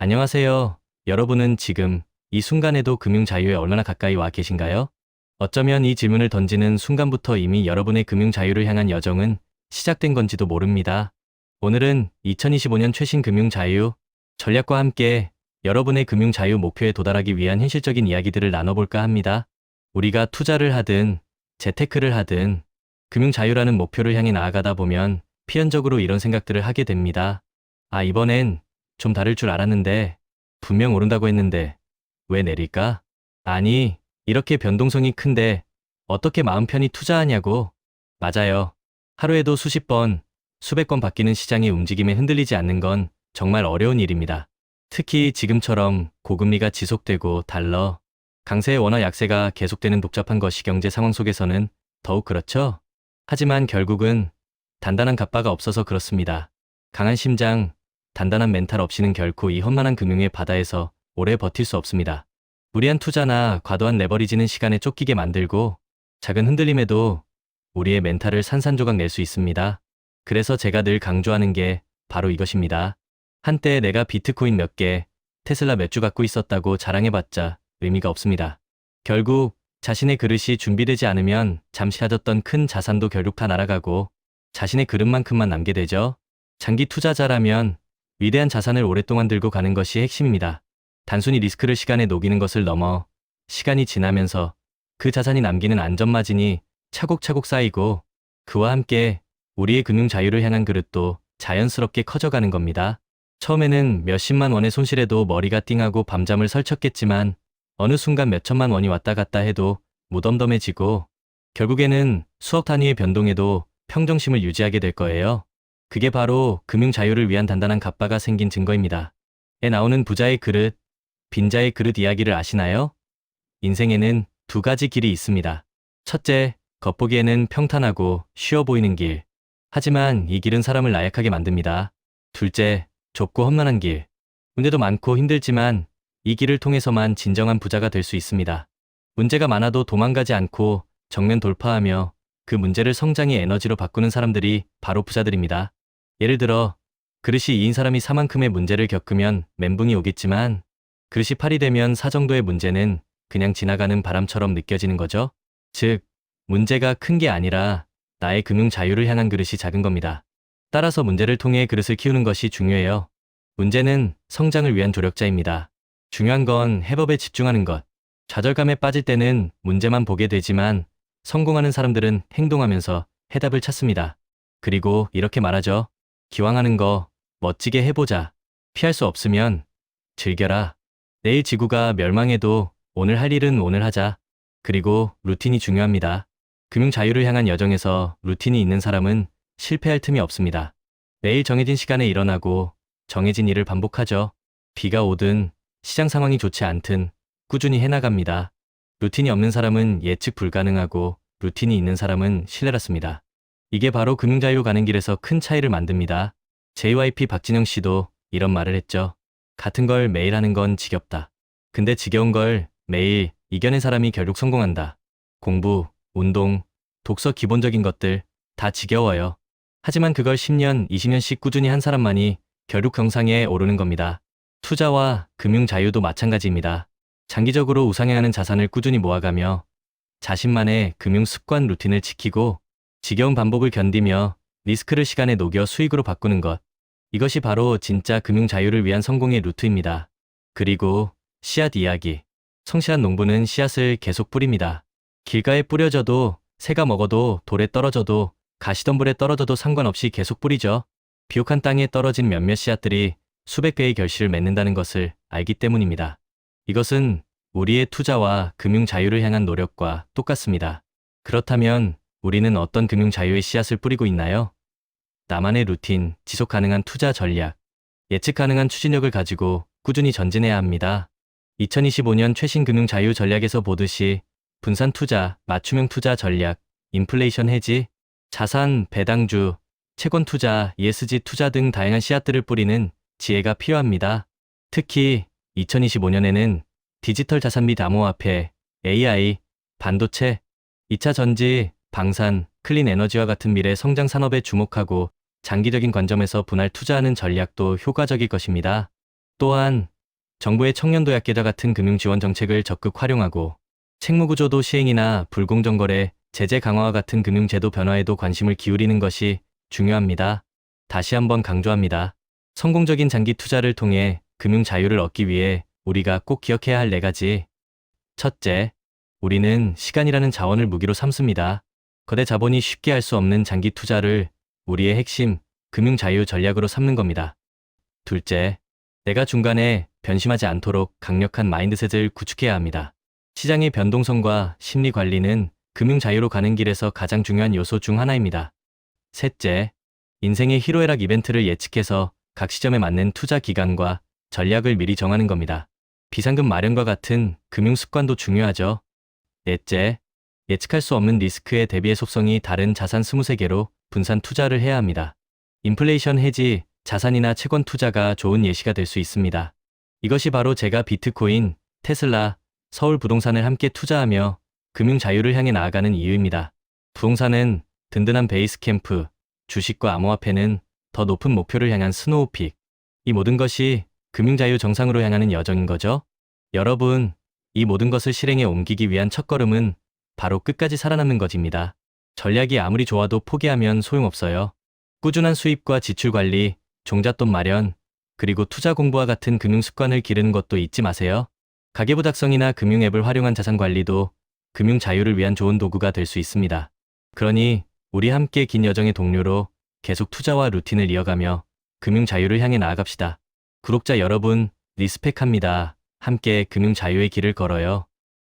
안녕하세요. 여러분은 지금 이 순간에도 금융 자유에 얼마나 가까이 와 계신가요? 어쩌면 이 질문을 던지는 순간부터 이미 여러분의 금융 자유를 향한 여정은 시작된 건지도 모릅니다. 오늘은 2025년 최신 금융 자유 전략과 함께 여러분의 금융 자유 목표에 도달하기 위한 현실적인 이야기들을 나눠볼까 합니다. 우리가 투자를 하든 재테크를 하든 금융 자유라는 목표를 향해 나아가다 보면 필연적으로 이런 생각들을 하게 됩니다. 아, 이번엔 좀 다를 줄 알았는데 분명 오른다고 했는데 왜 내릴까? 아니, 이렇게 변동성이 큰데 어떻게 마음 편히 투자하냐고. 맞아요. 하루에도 수십 번, 수백 번 바뀌는 시장의 움직임에 흔들리지 않는 건 정말 어려운 일입니다. 특히 지금처럼 고금리가 지속되고 달러, 강세의 원화 약세가 계속되는 복잡한 거시경제 상황 속에서는 더욱 그렇죠? 하지만 결국은 단단한 갑바가 없어서 그렇습니다. 강한 심장, 단단한 멘탈 없이는 결코 이 험난한 금융의 바다에서 오래 버틸 수 없습니다. 무리한 투자나 과도한 레버리지는 시간에 쫓기게 만들고 작은 흔들림에도 우리의 멘탈을 산산조각 낼 수 있습니다. 그래서 제가 늘 강조하는 게 바로 이것입니다. 한때 내가 비트코인 몇 개, 테슬라 몇 주 갖고 있었다고 자랑해봤자 의미가 없습니다. 결국 자신의 그릇이 준비되지 않으면 잠시 가졌던 큰 자산도 결국 다 날아가고 자신의 그릇만큼만 남게 되죠. 장기 투자자라면 위대한 자산을 오랫동안 들고 가는 것이 핵심입니다. 단순히 리스크를 시간에 녹이는 것을 넘어 시간이 지나면서 그 자산이 남기는 안전마진이 차곡차곡 쌓이고 그와 함께 우리의 금융 자유를 향한 그릇도 자연스럽게 커져가는 겁니다. 처음에는 몇십만 원의 손실에도 머리가 띵하고 밤잠을 설쳤겠지만 어느 순간 몇천만 원이 왔다 갔다 해도 무덤덤해지고 결국에는 수억 단위의 변동에도 평정심을 유지하게 될 거예요. 그게 바로 금융 자유를 위한 단단한 갑바가 생긴 증거입니다. 에 나오는 부자의 그릇, 빈자의 그릇 이야기를 아시나요? 인생에는 두 가지 길이 있습니다. 첫째, 겉보기에는 평탄하고 쉬워 보이는 길. 하지만 이 길은 사람을 나약하게 만듭니다. 둘째, 좁고 험난한 길. 문제도 많고 힘들지만 이 길을 통해서만 진정한 부자가 될 수 있습니다. 문제가 많아도 도망가지 않고 정면 돌파하며 그 문제를 성장의 에너지로 바꾸는 사람들이 바로 부자들입니다. 예를 들어 그릇이 2인 사람이 4만큼의 문제를 겪으면 멘붕이 오겠지만 그릇이 8이 되면 4 정도의 문제는 그냥 지나가는 바람처럼 느껴지는 거죠. 즉, 문제가 큰 게 아니라 나의 금융 자유를 향한 그릇이 작은 겁니다. 따라서 문제를 통해 그릇을 키우는 것이 중요해요. 문제는 성장을 위한 조력자입니다. 중요한 건 해법에 집중하는 것. 좌절감에 빠질 때는 문제만 보게 되지만 성공하는 사람들은 행동하면서 해답을 찾습니다. 그리고 이렇게 말하죠. 기왕 하는 거 멋지게 해보자. 피할 수 없으면 즐겨라. 내일 지구가 멸망해도 오늘 할 일은 오늘 하자. 그리고 루틴이 중요합니다. 금융 자유를 향한 여정에서 루틴이 있는 사람은 실패할 틈이 없습니다. 매일 정해진 시간에 일어나고 정해진 일을 반복하죠. 비가 오든 시장 상황이 좋지 않든 꾸준히 해나갑니다. 루틴이 없는 사람은 예측 불가능하고 루틴이 있는 사람은 신뢰받습니다. 이게 바로 금융자유로 가는 길에서 큰 차이를 만듭니다. JYP 박진영 씨도 이런 말을 했죠. 같은 걸 매일 하는 건 지겹다. 근데 지겨운 걸 매일 이겨낸 사람이 결국 성공한다. 공부, 운동, 독서 기본적인 것들 다 지겨워요. 하지만 그걸 10년, 20년씩 꾸준히 한 사람만이 결국 정상에 오르는 겁니다. 투자와 금융 자유도 마찬가지입니다. 장기적으로 우상향하는 자산을 꾸준히 모아가며 자신만의 금융 습관 루틴을 지키고 지겨운 반복을 견디며 리스크를 시간에 녹여 수익으로 바꾸는 것. 이것이 바로 진짜 금융 자유를 위한 성공의 루트입니다. 그리고 씨앗 이야기. 성실한 농부는 씨앗을 계속 뿌립니다. 길가에 뿌려져도 새가 먹어도 돌에 떨어져도 가시덤불에 떨어져도 상관없이 계속 뿌리죠. 비옥한 땅에 떨어진 몇몇 씨앗들이 수백 배의 결실을 맺는다는 것을 알기 때문입니다. 이것은 우리의 투자와 금융 자유를 향한 노력과 똑같습니다. 그렇다면 우리는 어떤 금융 자유의 씨앗을 뿌리고 있나요? 나만의 루틴, 지속 가능한 투자 전략, 예측 가능한 추진력을 가지고 꾸준히 전진해야 합니다. 2025년 최신 금융 자유 전략에서 보듯이 분산 투자, 맞춤형 투자 전략, 인플레이션 해지, 자산, 배당주, 채권 투자, ESG 투자 등 다양한 씨앗들을 뿌리는 지혜가 필요합니다. 특히 2025년에는 디지털 자산 및 암호화폐, AI, 반도체, 2차 전지, 방산, 클린 에너지와 같은 미래 성장 산업에 주목하고 장기적인 관점에서 분할 투자하는 전략도 효과적일 것입니다. 또한 정부의 청년도약계좌 같은 금융지원 정책을 적극 활용하고 책무구조도 시행이나 불공정거래, 제재 강화와 같은 금융제도 변화에도 관심을 기울이는 것이 중요합니다. 다시 한번 강조합니다. 성공적인 장기 투자를 통해 금융 자유를 얻기 위해 우리가 꼭 기억해야 할 4가지. 첫째, 우리는 시간이라는 자원을 무기로 삼습니다. 거대 자본이 쉽게 할 수 없는 장기 투자를 우리의 핵심 금융 자유 전략으로 삼는 겁니다. 둘째, 내가 중간에 변심하지 않도록 강력한 마인드셋을 구축해야 합니다. 시장의 변동성과 심리 관리는 금융 자유로 가는 길에서 가장 중요한 요소 중 하나입니다. 셋째, 인생의 희로애락 이벤트를 예측해서 각 시점에 맞는 투자 기간과 전략을 미리 정하는 겁니다. 비상금 마련과 같은 금융 습관도 중요하죠. 넷째, 예측할 수 없는 리스크에 대비해 속성이 다른 자산 23개로 분산 투자를 해야 합니다. 인플레이션 해지, 자산이나 채권 투자가 좋은 예시가 될 수 있습니다. 이것이 바로 제가 비트코인, 테슬라, 서울 부동산을 함께 투자하며 금융 자유를 향해 나아가는 이유입니다. 부동산은 든든한 베이스 캠프, 주식과 암호화폐는 더 높은 목표를 향한 스노우픽. 이 모든 것이 금융 자유 정상으로 향하는 여정인 거죠. 여러분, 이 모든 것을 실행에 옮기기 위한 첫걸음은 바로 끝까지 살아남는 것입니다. 전략이 아무리 좋아도 포기하면 소용없어요. 꾸준한 수입과 지출 관리, 종잣돈 마련, 그리고 투자 공부와 같은 금융 습관을 기르는 것도 잊지 마세요. 가계부 작성이나 금융 앱을 활용한 자산 관리도 금융 자유를 위한 좋은 도구가 될 수 있습니다. 그러니 우리 함께 긴 여정의 동료로 계속 투자와 루틴을 이어가며 금융 자유를 향해 나아갑시다. 구독자 여러분, 리스펙합니다. 함께 금융 자유의 길을 걸어요.